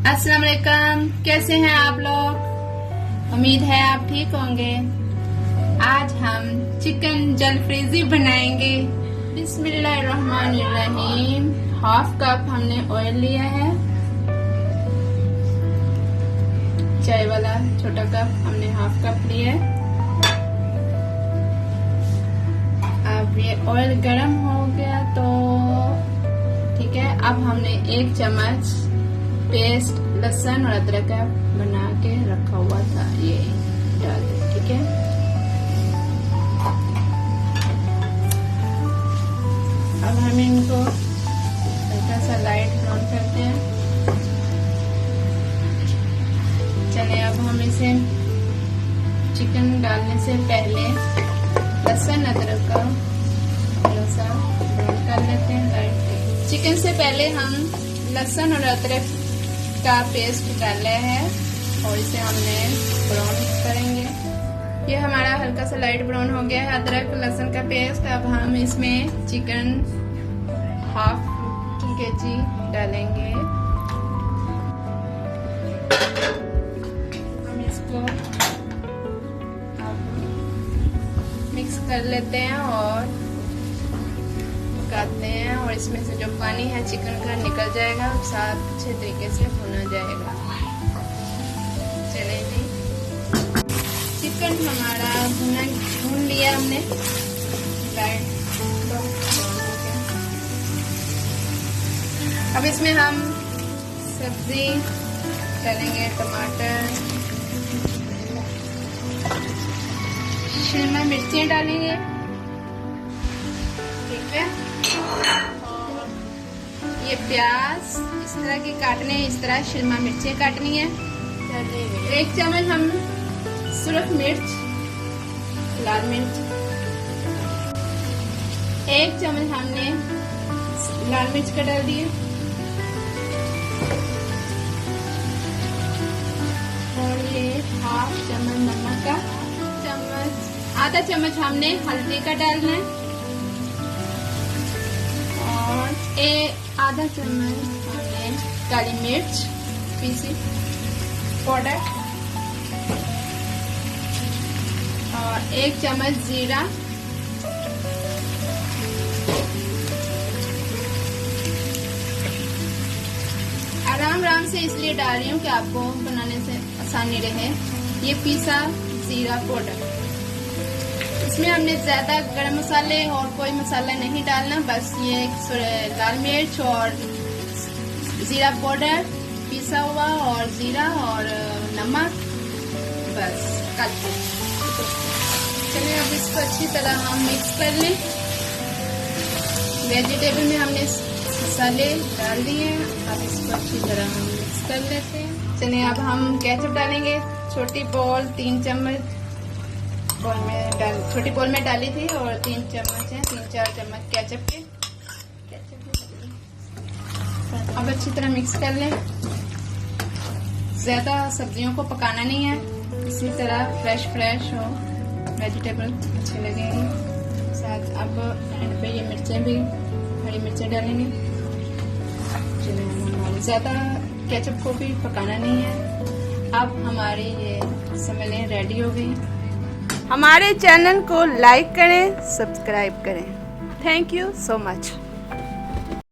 अस्सलाम वालेकुम, कैसे हैं आप लोग? उम्मीद है आप ठीक होंगे। आज हम चिकन जलफ्रीजी बनाएंगे। बिस्मिल्लाहिर्रहमानिर्रहीम। हाफ कप हमने ऑयल लिया है, चाय वाला छोटा कप हमने हाफ कप लिया है। अब ये ऑयल गर्म हो गया तो ठीक है। अब हमने 1 चम्मच पेस्ट लहसुन और अदरक का बना के रखा हुआ था, ये डाल दें, ठीक है। अब हम इनको हल्का सा लाइट ब्राउन करते हैं। चलिए अब हम इसे चिकन डालने से पहले लहसुन अदरक का थोड़ा सा ब्राउन कर लेते हैं लाइट। चिकन से पहले हम लहसुन और अदरक का पेस्ट डाला है और इसे हमने ब्राउन करेंगे। ये हमारा हल्का सा लाइट ब्राउन हो गया है अदरक लहसुन का पेस्ट। अब हम इसमें चिकन हाफ केजी डालेंगे। हम इसको मिक्स कर लेते हैं और पकाते हैं और इसमें से जो पानी है चिकन का निकल जाएगा और साथ अच्छे तरीके से भुना जाएगा। चलिए जी, चिकन हमारा भून लिया हमने लाइट। अब इसमें हम सब्जी डालेंगे, टमाटर, शिमला मिर्चें डालेंगे, ठीक है। और ये प्याज इस तरह की काटने, इस तरह शिमला मिर्चें काटनी है। 1 चम्मच हम सुरख मिर्च, लाल मिर्च, 1 चम्मच हमने लाल मिर्च का डाल दिए और ये हाफ चम्मच नमक का, आधा चम्मच हमने हल्दी का डालना है और आधा चम्मच हमने काली मिर्च पीसी पाउडर और 1 चम्मच जीरा, आराम से इसलिए डाल रही हूँ कि आपको बनाने से आसानी रहे। ये पीसा जीरा पाउडर। इसमें हमने ज्यादा गरम मसाले और कोई मसाला नहीं डालना, बस ये लाल मिर्च और जीरा पाउडर पीसा हुआ और जीरा और नमक, बस काफी। चलिए अब इसको अच्छी तरह हम मिक्स कर लें। वेजिटेबल में हमने मसाले डाल दिए, अब इसको अच्छी तरह हम मिक्स कर लेते हैं। चलिए अब हम केचप डालेंगे। छोटी बॉल 3 चम्मच छोटी बॉल में डाली थी और 3 चम्मच है, 3-4 चम्मच केचप के। अब अच्छी तरह मिक्स कर लें। ज्यादा सब्जियों को पकाना नहीं है, इसी तरह फ्रेश हो, वेजिटेबल अच्छे लगेंगे। साथ अब एंड पे ये मिर्चें भी, हरी मिर्चें डालेंगे। ज्यादा केचप को भी पकाना नहीं है। अब हमारी ये समझ लें रेडी हो गई। हमारे चैनल को लाइक करें, सब्सक्राइब करें। Thank you so much.